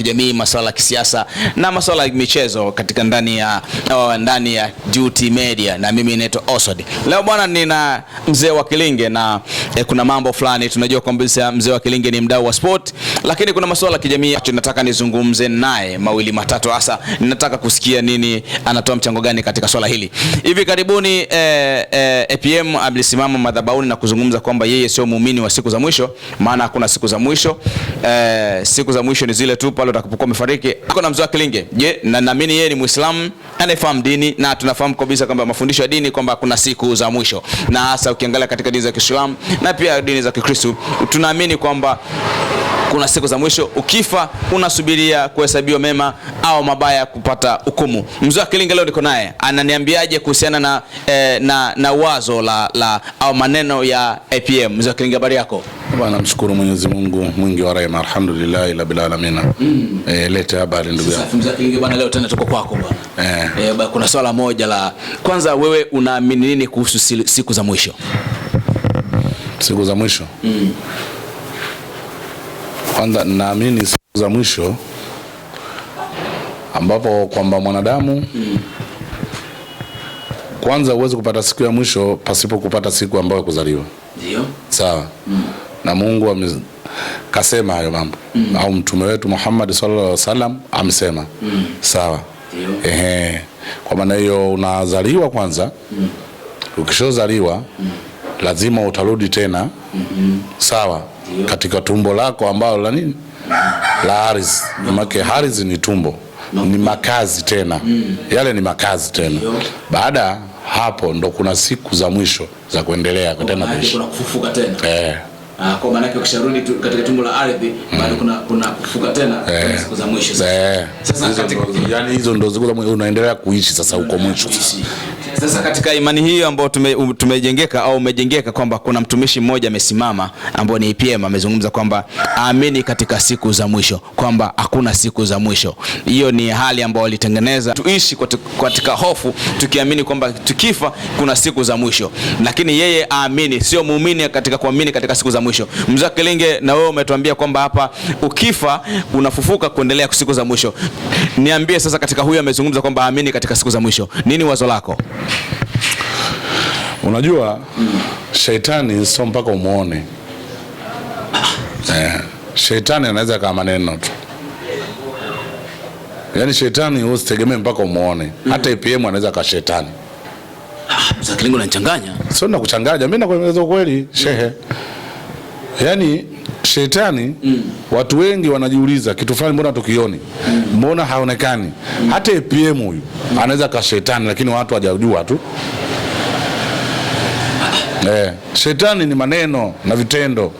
kijamii, masuala ya kisiasa na masuala ya michezo katika ndani ya Duty Media, na mimi naitwa Osod. Leo bwana nina mzee wa Kilinge na kuna mambo fulani tunajua kwamba mzee wa Kilinge ni mdau wa sport, lakini kuna masuala ya kijamii nataka nizungumze naye mawili matatu, hasa ninataka kusikia nini anatoa mchango gani katika swala hili. Hivi karibuni APM alisimama madhabahuni na kuzungumza kwamba yeye sio muumini wa siku za mwisho, maana hakuna siku za mwisho. Siku za mwisho ni zile tu pale utakapokuwa umefariki. Kuna mzee wa Kilinge, je, na naamini yeye ni Muislamu, anafahamu dini na tunafahamu kabisa kwamba mafundisho ya dini kwamba kuna siku za mwisho, na hasa ukiangalia katika dini za Kiislamu na pia dini za Kikristo tunaamini kwamba kuna siku za mwisho, ukifa unasubiria kuhesabiwa mema au mabaya kupata hukumu. Mzee wa Kilinge leo niko naye, ananiambiaje kuhusiana na wazo la au maneno ya APM. Mzee wa Kilinge, habari yako? Bwana, mshukuru Mwenyezi Mungu mwingi wa rehema, alhamdulillah ila bil alamin. Leta habari ndugu yangu. Mzee wa Kilinge bwana, leo tena tuko kwako bwana. Kuna swala moja la kwanza, wewe unaamini nini kuhusu siku za mwisho? Siku za mwisho? Kwanza naamini siku za mwisho ambapo kwamba mwanadamu kwanza uweze kupata siku ya mwisho pasipo kupata siku ambayo kuzaliwa. Ndio. Sawa. Na Mungu kasema hayo mambo. Au mtume wetu Muhammad sallallahu alaihi wasallam amesema. Sawa. Ndio. Kwa maana hiyo unazaliwa kwanza. Ukishozaliwa lazima utarudi tena. Sawa. Katika tumbo lako ambalo la nini? La ardhi. Maana ardhi ni tumbo. Ni makazi tena. Yale ni makazi tena. Baada hapo ndo kuna siku za mwisho za kuendelea tena kuishi. Kuna kufufuka tena. Kwa maana yake ukisharudi katika tumbo la ardhi bado kuna kufufuka tena siku za mwisho. Sasa yani hizo ndo siku za mwisho unaendelea kuishi sasa huko mwisho. Sasa katika imani hiyo ambayo tumejengeka au umejengeka kwamba kuna mtumishi mmoja amesimama ambao ni APM amezungumza kwamba aamini katika siku za mwisho, kwamba hakuna siku za mwisho. Hiyo ni hali ambayo walitengeneza tuishi katika hofu tukiamini kwamba tukifa kuna siku za mwisho, lakini yeye aamini, sio muumini katika kuamini katika siku za mwisho. Mzee wa Kilinge, na wewe umetuambia kwamba hapa ukifa unafufuka kuendelea siku za mwisho. Niambie sasa, katika huyu amezungumza kwamba aamini katika siku za mwisho, nini wazo lako? Unajua shetani sio mpaka umuone. Shetani anaweza kama maneno tu. Yaani shetani usitegemee mpaka umuone. Hata APM anaweza ka shetani. Mzee wa Kilinge unachanganya. Sio na kuchanganya, mimi nakueleza ukweli shehe. Yaani shetani watu wengi wanajiuliza kitu fulani mbona tukioni? Mbona haonekani? Hata APM huyu anaweza ka shetani, lakini watu hawajajua tu. Shetani ni maneno na vitendo.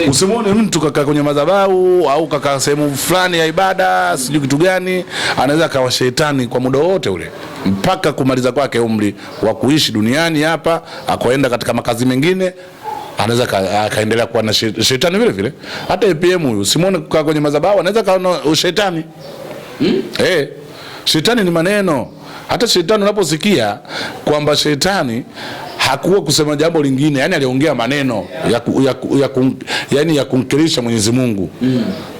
Usimuone mtu kaka kwenye madhabahu au kaka sehemu fulani ya ibada sijui kitu gani, anaweza kawa shetani kwa muda wote ule mpaka kumaliza kwake umri wa kuishi duniani hapa, akaenda katika makazi mengine, anaweza kaendelea kuwa na shetani vile vile. Hata APM huyu usimuone kaka kwenye madhabahu anaweza kawa shetani. Shetani ni maneno. Hata shetani unaposikia kwamba shetani hakuwa kusema jambo lingine, yani aliongea maneno ya kumkirisha Mwenyezi Mungu.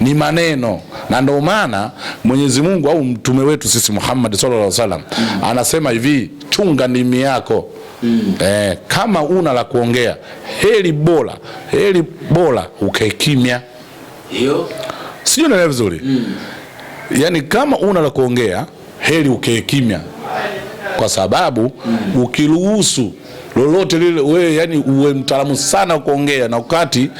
Ni maneno. Na ndio maana Mwenyezi Mungu au mtume wetu sisi Muhammad sallallahu alaihi wasallam anasema hivi, chunga ndimi yako. Kama una la kuongea, heri bora ukae kimya. Hiyo sio unaelewa vizuri? Yani kama una la kuongea, heri ukae kimya. Kwa sababu ukiruhusu lolote lile wewe, yani uwe mtaalamu sana kuongea, na wakati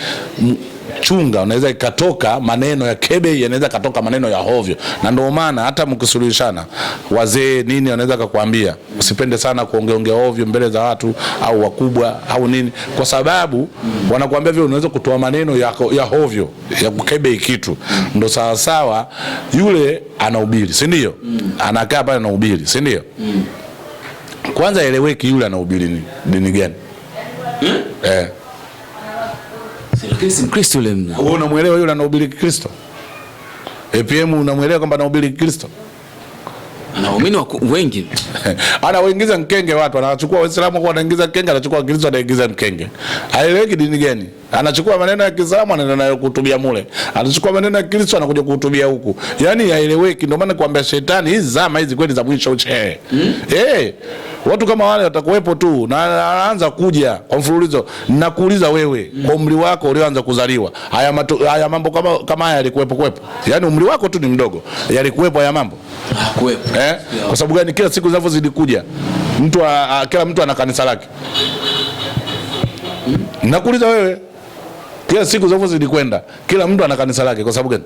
chunga unaweza ikatoka maneno ya kebe, yanaweza katoka maneno ya hovyo. Na ndio maana hata mkisuluhishana wazee nini wanaweza kukuambia usipende sana kuongea hovyo mbele za watu au wakubwa au nini, kwa sababu wanakuambia vile unaweza kutoa maneno ya hovyo ya kukebe kitu. Ndio sawa sawa yule anahubiri, si ndio? Anakaa pale anahubiri, si ndio? Kwanza eleweki yule anahubiri dini gani? Lakini si Mkristo yule. Wewe unamuelewa yule anahubiri Kristo? APM unamuelewa kwamba anahubiri Kristo? Ana waumini wengi. Anawaingiza mkenge watu, anachukua Waislamu kwa anaingiza mkenge, anachukua Wakristo anaingiza mkenge. Haeleweki dini gani? Anachukua maneno ya Kiislamu anaenda nayo kuhutubia mule. Anachukua maneno ya Kristo anakuja kuhutubia huku. Yaani haeleweki. Ndio maana kuambia shetani hizi zama hizi kweli za mwisho uche. Watu kama wale watakuwepo tu na anaanza kuja kwa mfululizo. Nakuuliza wewe, kwa umri wako ulioanza kuzaliwa, haya mambo kama haya yalikuwepo? Yaani umri wako tu ni mdogo. Yalikuwepo haya mambo? Hakuwepo. Kwa sababu gani? Kila siku zinavyozidi kuja kila mtu ana kanisa lake. Nakuuliza wewe, kila siku zinavyozidi kwenda kila mtu ana kanisa lake, kwa sababu gani?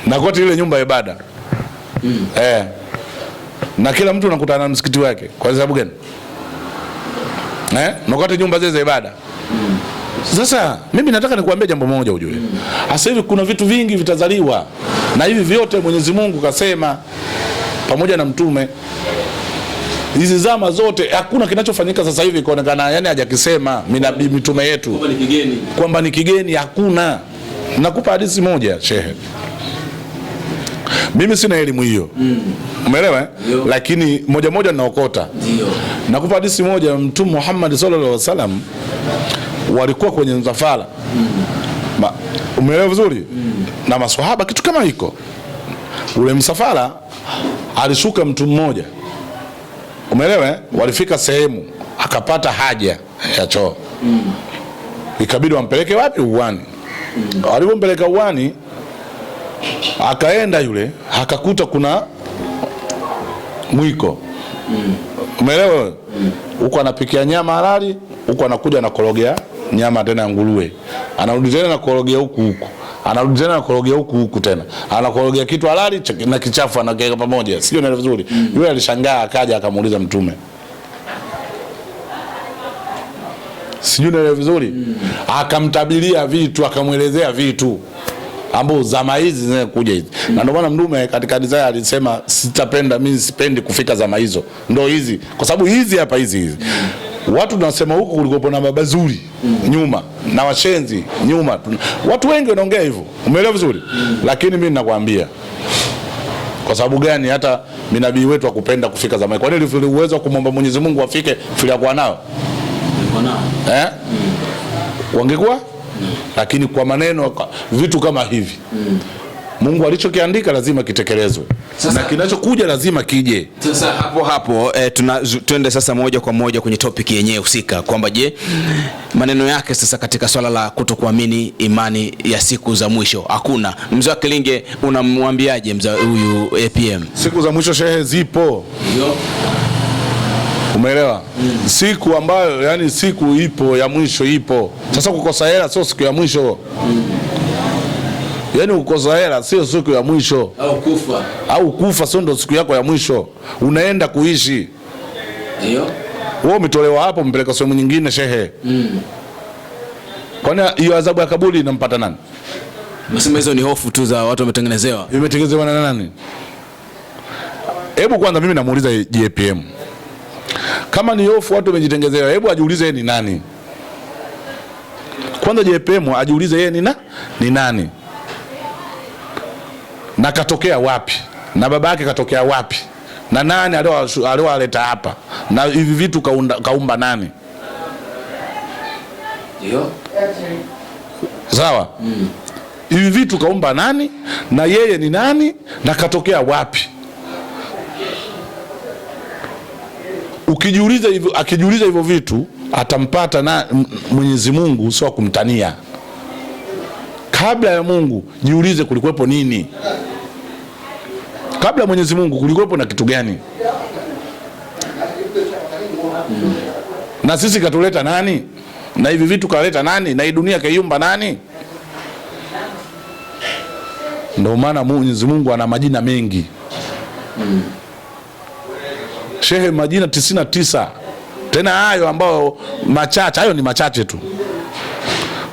Na kote ile nyumba ya ibada. Na kila mtu anakutana na msikiti wake, kwa sababu gani? Na kote nyumba zile za ibada. Sasa mimi nataka nikuambie jambo moja ujue. Sasa hivi kuna vitu vingi vitazaliwa, na hivi vyote Mwenyezi Mungu kasema pamoja na mtume. Hizi zama zote hakuna kinachofanyika sasa hivi kuonekana yani hajakisema mitume yetu kwamba ni kigeni, hakuna. Nakupa hadithi moja shehe. Mimi sina elimu hiyo. Umeelewa? Lakini moja naokota. Ndio. Nakupa hadithi moja. Mtume Muhammad sallallahu alaihi wasallam walikuwa kwenye msafara. Umeelewa vizuri? Na maswahaba kitu kama hiko. Ule msafara alishuka mtu mmoja. Umeelewa? Walifika sehemu akapata haja ya choo. Ikabidi wampeleke wapi? Uwani. Walipompeleka uwani, akaenda yule akakuta kuna mwiko. Umeelewa? Huko anapikia nyama halali, huko anakuja na korogea nyama tena ya nguruwe. Anarudi tena na korogea huku. Anarudi tena na korogea huku tena. Anakorogea kitu halali na kichafu anaweka pamoja. Sio ndio vizuri? Yule alishangaa akaja akamuuliza mtume. Sio ndio vizuri? Akamtabiria vitu, akamuelezea vitu ambao zama hizi zinakuja hizi. Na ndio maana mtume katika Isaya alisema mimi sipendi kufika zama hizo. Ndio hizi. Kwa sababu hizi hapa hizi. Watu tunasema huko kulikopo na baba zuri nyuma na washenzi nyuma. Watu wengi wanaongea hivyo. Umeelewa vizuri? Lakini mimi ninakwambia kwa sababu gani hata manabii wetu wakupenda kufika zama. Kwa nini vile uwezo wa kumwomba Mwenyezi Mungu afike vile kwa nao? Wangekuwa? Lakini kwa maneno vitu kama hivi. Mungu alichokiandika lazima kitekelezwe. Na kinachokuja lazima kije. Sasa hapo tuende sasa moja kwa moja kwenye topic yenyewe husika kwamba je, maneno yake sasa katika swala la kutokuamini imani ya siku za mwisho. Hakuna. Mzee wa Kilinge unamwambiaje mzee huyu APM? Siku za mwisho shehe zipo. Ndio. Umeelewa? Siku ambayo yani siku ipo ya mwisho ipo. Sasa kukosa hela sio siku ya mwisho. Yaani ukosa hela sio siku ya mwisho. Au kufa sio ndo siku yako ya mwisho. Unaenda kuishi. Ndio. Wewe umetolewa hapo mpeleka sehemu nyingine shehe. Kwani hiyo adhabu ya kaburi inampata nani? Msema hizo ni hofu tu za watu wametengenezewa. Imetengenezewa na nani? Hebu kwanza mimi namuuliza JPM. Kama ni hofu watu wamejitengezewa, hebu ajiulize yeye ni nani? Kwanza JPM ajiulize yeye ni nani? Na katokea wapi? Na baba yake katokea wapi? Na nani aliowaleta hapa? Na hivi vitu kaumba nani? Ndio. Sawa? Hivi vitu kaumba nani? Na yeye ni nani? Na katokea wapi? Ukijiuliza hivyo, akijiuliza hivyo vitu atampata na Mwenyezi Mungu, sio kumtania. Kabla ya Mungu jiulize kulikuwepo nini? Kabla ya Mwenyezi Mungu kulikuwepo na kitu gani? Na sisi katuleta nani? Na hivi vitu kaleta nani? Na hii dunia kaiumba nani? Ndio maana Mwenyezi Mungu ana majina mengi. Shehe, majina 99. Tena hayo ambao machache, hayo ni machache tu.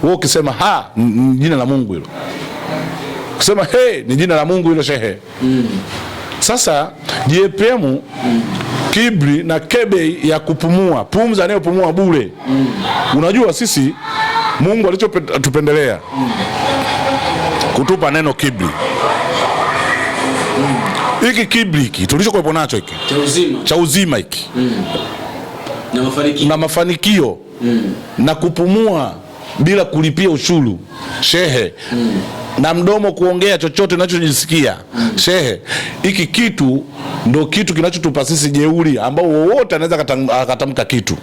Wewe ukisema ni jina la Mungu hilo. Ukisema ni jina la Mungu hilo shehe. Sasa JPM kibri na kebe ya kupumua, pumzi anayopumua bure. Unajua sisi Mungu alichotupendelea kutupa neno kibri. Hiki kibri hiki tulichokuwepo nacho hiki cha uzima hiki na mafanikio na kupumua bila kulipia ushuru shehe, na mdomo kuongea chochote unachojisikia shehe, hiki kitu ndo kitu kinachotupa sisi jeuri, ambao wowote anaweza akatamka kitu.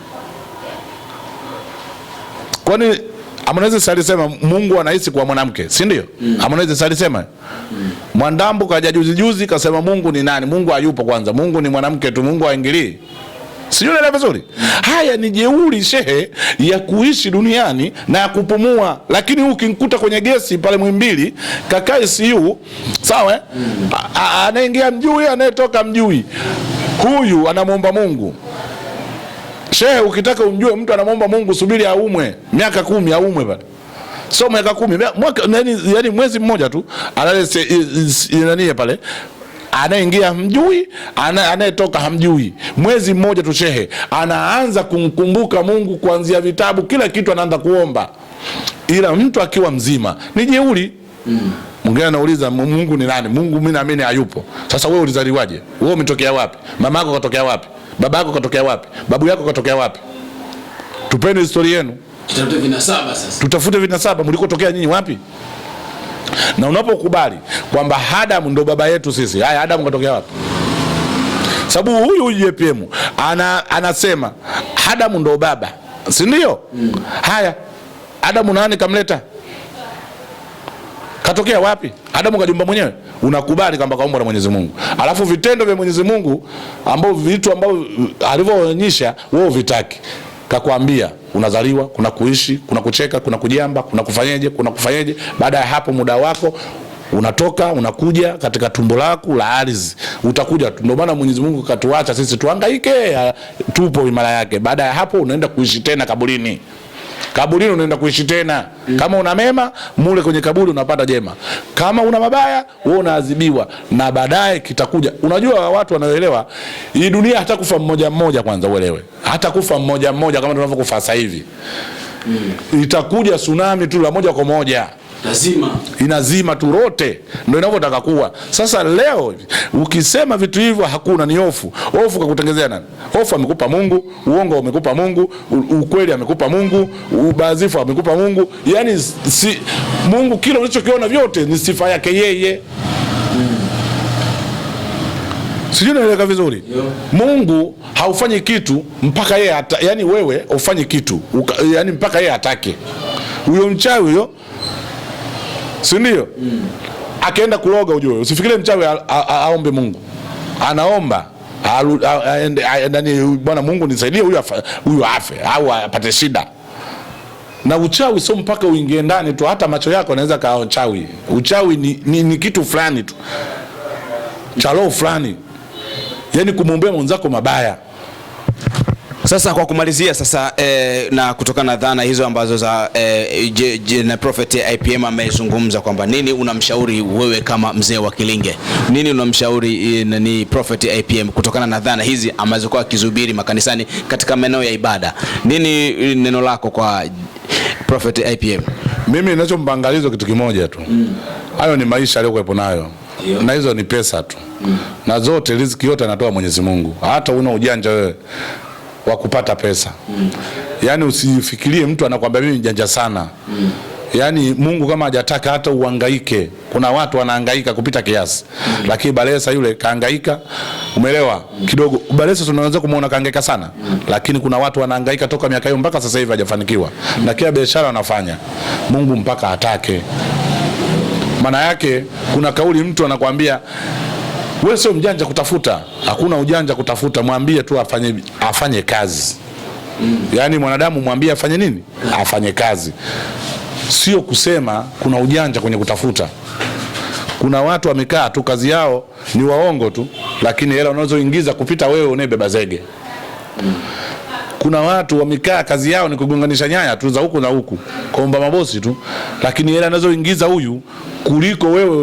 Kwani Harmonize alisema Mungu anahisi kwa mwanamke, si ndio? Harmonize alisema Mwandambo kaja juzi kasema Mungu ni nani? Mungu hayupo kwanza, Mungu ni mwanamke tu, Mungu haingilii. Sijui unaelewa vizuri. Haya ni jeuri shehe ya kuishi duniani na ya kupumua. Lakini ukimkuta kwenye gesi pale Muhimbili kaka ICU, sawa? Anaingia mjui, anayetoka mjui. Huyu anamwomba Mungu. Shehe, ukitaka umjue mtu anamwomba Mungu, subiri aumwe miaka 10 aumwe pale. So miaka 10 mwaka, yani mwezi mmoja tu alale nani pale. Anaingia mjui, anayetoka hamjui. Mwezi mmoja tu shehe anaanza kumkumbuka Mungu, kuanzia vitabu, kila kitu anaanza kuomba. Ila mtu akiwa mzima ni jeuri. Mwingine anauliza Mungu ni nani? Mungu mimi naamini hayupo. Sasa wewe ulizaliwaje? Wewe umetokea wapi? Mama yako katokea wapi? Baba yako katokea wapi? Babu yako katokea wapi? Tupeni historia yenu. Tutafute vinasaba sasa. Tutafute vinasaba, mlikotokea nyinyi wapi? Na unapokubali kwamba Adamu ndo baba yetu sisi, haya Adamu katokea wapi? Sababu huyu JPM anasema Adamu ndo baba, si ndio? Haya Adamu nani kamleta? Katokea wapi? Adamu kajumba mwenyewe? Unakubali kwamba kaumbwa na Mwenyezi Mungu. Alafu vitendo vya Mwenyezi Mungu ambao vitu ambao alivyoonyesha wewe vitaki. Kakwambia unazaliwa, kuna kuishi, kuna kucheka, kuna kujamba, kuna kufanyeje. Baada ya hapo muda wako unatoka, unakuja katika tumbo lako la ardhi. Utakuja. Ndio maana Mwenyezi Mungu katuacha sisi tuhangaike, tupo imara yake. Baada ya hapo unaenda kuishi tena kaburini. Kaburini unaenda kuishi tena. Kama una mema, mule kwenye kaburi unapata jema. Kama una mabaya, wewe unaadhibiwa na baadaye kitakuja. Unajua watu wanaelewa hii dunia hata kufa mmoja mmoja, kwanza uelewe. Hata kufa mmoja mmoja kama tunavyokufa sasa hivi. Itakuja tsunami tu la moja kwa moja. Inazima tu rote. Ndio inavyotaka kuwa. Sasa leo ukisema vitu hivyo hakuna, ni hofu. Hofu kakutengezea nani? Hofu amekupa Mungu, uongo amekupa Mungu, ukweli amekupa Mungu, ubazifu amekupa Mungu. Yaani Mungu kila ulichokiona vyote ni sifa yake yeye. Sijui naeleka vizuri. Mungu haufanyi kitu mpaka yeye yani wewe ufanye kitu yani mpaka yeye atake. Huyo mchawi huyo, si ndio? Akaenda kuloga, ujue usifikirie mchawi aombe Mungu. Anaomba ndani, Bwana Mungu nisaidie huyu afe au apate shida. Na uchawi sio mpaka uingie ndani tu, hata macho yako yanaweza kawa uchawi. Uchawi ni kitu fulani tu, cha roho fulani, yani kumwombea mwenzako mabaya. Sasa kwa kumalizia sasa na kutokana na dhana hizo ambazo za na Prophet IPM amezungumza kwamba nini unamshauri wewe kama mzee wa Kilinge? Nini unamshauri ni Prophet IPM kutokana na dhana hizi ambazo kwa kizubiri makanisani katika maeneo ya ibada? Nini neno lako kwa Prophet IPM? Mimi ninachompangalizo kitu kimoja tu. Hayo ni maisha aliyokuwepo nayo. Na hizo ni pesa tu. Na zote riziki yote anatoa Mwenyezi Mungu. Hata una ujanja wewe wa kupata pesa. Yani usifikirie mtu anakuambia mimi janja sana. Yani Mungu kama hajataka hata uhangaike. Kuna watu wanahangaika kupita kiasi. Lakini Balesa yule kahangaika, umeelewa? Kidogo Balesa tunaweza kumuona kahangaika sana. Lakini kuna watu wanahangaika toka miaka hiyo mpaka sasa hivi hajafanikiwa. Na kila biashara anafanya Mungu mpaka atake. Maana yake kuna kauli mtu anakuambia wewe sio mjanja kutafuta. Hakuna ujanja kutafuta, mwambie tu afanye kazi. Yani mwanadamu mwambie afanye nini? Afanye kazi. Sio kusema kuna ujanja kwenye kutafuta. Kuna watu wamekaa tu kazi yao ni waongo tu, lakini hela unazoingiza kupita wewe unebeba zege. Kuna watu wamekaa kazi yao ni kugonganisha nyaya tu za huku na huku, kuomba mabosi tu, lakini hela anazoingiza huyu kuliko wewe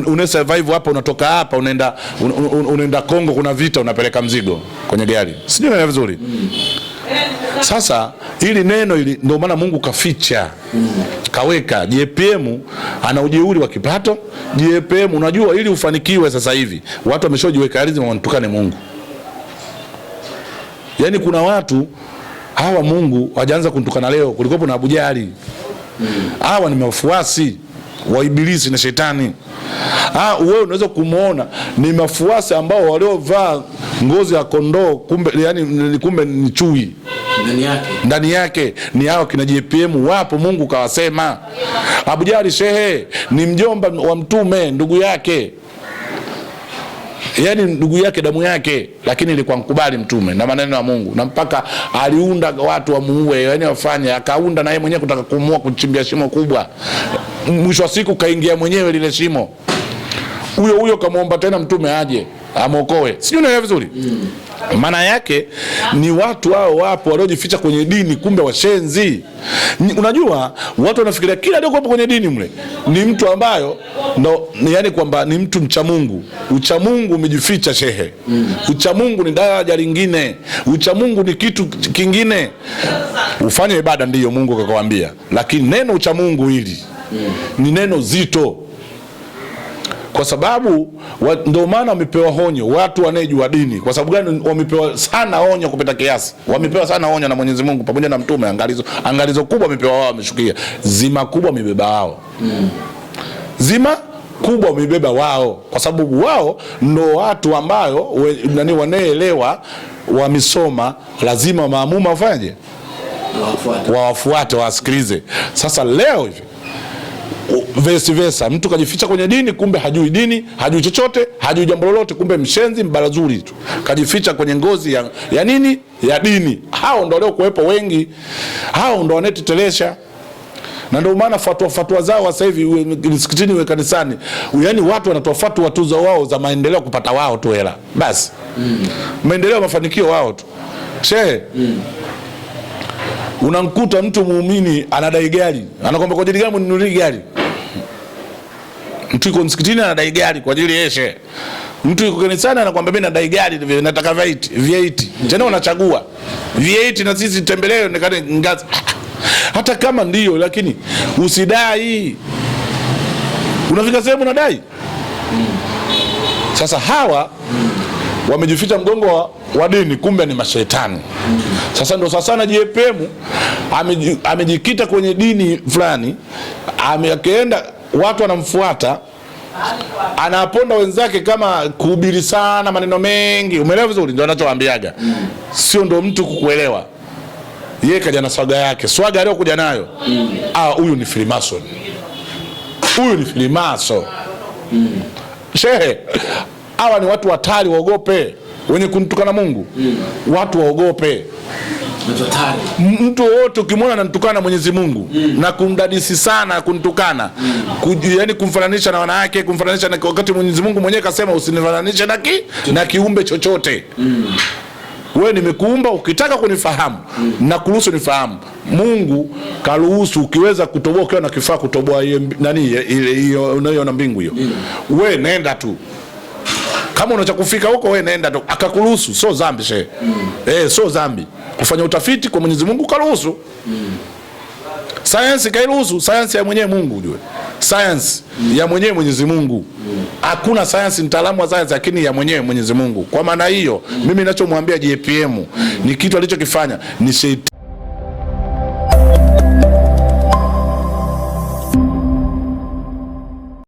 une survive hapa, unatoka hapa unaenda Kongo, kuna vita, unapeleka mzigo kwenye gari. Sijui na vizuri. Sasa hili neno hili ndio maana Mungu kaficha. Kaweka JPM ana ujeuri wa kipato. JPM unajua ili ufanikiwe sasa hivi watu wameshojiweka lazima wantukane Mungu. Yaani kuna watu hawa Mungu wajaanza kuntukana leo, kulikuwa na Abu Jahali. Hawa ni wafuasi wa Ibilisi na Shetani. Wewe unaweza kumuona ni mafuasi ambao waliovaa ngozi ya kondoo, kumbe ni chui. Ndani yake ni hao kina JPM wapo, Mungu kawasema. Abu Jahali shehe ni mjomba wa Mtume, ndugu yake. Yaani ndugu yake damu yake, lakini ilikuwa mkubali Mtume na maneno ya Mungu, na mpaka aliunda watu wamuue, yaani wafanye, akaunda na yeye mwenyewe kutaka kumuua, kuchimbia shimo kubwa. Mwisho wa siku kaingia mwenyewe lile shimo. Huyo kamuomba tena Mtume aje amokoe. Sijui unaelewa vizuri? Maana yake ni watu hao wapo waliojificha kwenye dini, kumbe washenzi. Unajua watu wanafikiria kila dogo hapo kwenye dini mle ni mtu ambayo ndo, yani kwamba ni mtu mcha Mungu. Ucha Mungu umejificha shehe. Ucha Mungu ni daraja lingine. Ucha Mungu ni kitu kingine. Ufanye ibada ndiyo Mungu akakwambia, lakini neno ucha Mungu hili ni neno zito. Kwa sababu ndio maana wamepewa honyo watu wanejua dini. Kwa sababu gani wamepewa sana honyo kupita kiasi? Wamepewa sana honyo na Mwenyezi Mungu pamoja na Mtume. Angalizo kubwa wamepewa wao, wameshukia. Zima kubwa wamebeba wao. Zima kubwa wamebeba wao, kwa sababu wao ndio watu ambao wanaelewa, wamesoma, lazima maamuma wafanye wafuate, wasikilize. Sasa leo hivi vice versa, mtu kajificha kwenye dini, kumbe hajui dini, hajui chochote, hajui jambo lolote, kumbe mshenzi mbarazuri tu, kajificha kwenye ngozi ya nini, ya dini. Hao ndio leo kuwepo wengi, hao ndio wanetetelesha. Na ndio maana fatwa zao sasa hivi msikitini, we kanisani, yani watu wanatoa fatwa tu za wao za maendeleo, kupata wao tu hela basi. Maendeleo, mafanikio wao tu. Shehe, unamkuta mtu muumini anadai gari, anakwambia kwa ajili gani mninunulie gari? Mtu yuko msikitini anadai gari kwa ajili yeshe. Mtu yuko kanisani anakwambia mimi nadai gari, nataka V8. Tena unachagua V8 na sisi tembelee nikane ngazi. Hata kama ndio, lakini usidai. Unafika sehemu unadai. Sasa hawa wamejificha mgongo wa dini, kumbe ni mashaitani. Sasa ndio sasa na JPM amejikita kwenye dini fulani, akaenda watu wanamfuata, anaponda wenzake kama kuhubiri sana maneno mengi. Umeelewa vizuri? Ndio anachowaambiaga. Sio ndio mtu kukuelewa. Yeye kaja na swaga yake. Swaga leo kuja nayo. Huyu ni Freemason. Huyu ni Freemason. Shehe, hawa ni watu hatari, waogope. Wenye kumtukana Mungu, watu waogope. Mtu wote ukimwona anamtukana Mwenyezi Mungu na kumdadisi sana, kuntukana, yani kumfananisha na wanawake, kumfananisha na, wakati Mwenyezi Mungu mwenyewe kasema usinifananishe na kiumbe chochote. Wewe nimekuumba, ukitaka kunifahamu na kuruhusu nifahamu. Mungu karuhusu, ukiweza kutoboa, ukiwa na kifaa kutoboa nani hiyo unaiona mbingu hiyo, wewe nenda tu. Kama unacha kufika huko, wewe nenda tu, akakuruhusu. Sio dhambi shehe. Sio dhambi kufanya utafiti kwa Mwenyezi Mungu, karuhusu. Science kairuhusu, science ya mwenyewe Mungu ujue. Science ya mwenyewe Mwenyezi Mungu. Hakuna science mtaalamu wa science, lakini ya mwenyewe Mwenyezi Mungu. Kwa maana hiyo, mimi ninachomwambia JPM ni kitu alichokifanya ni shetani.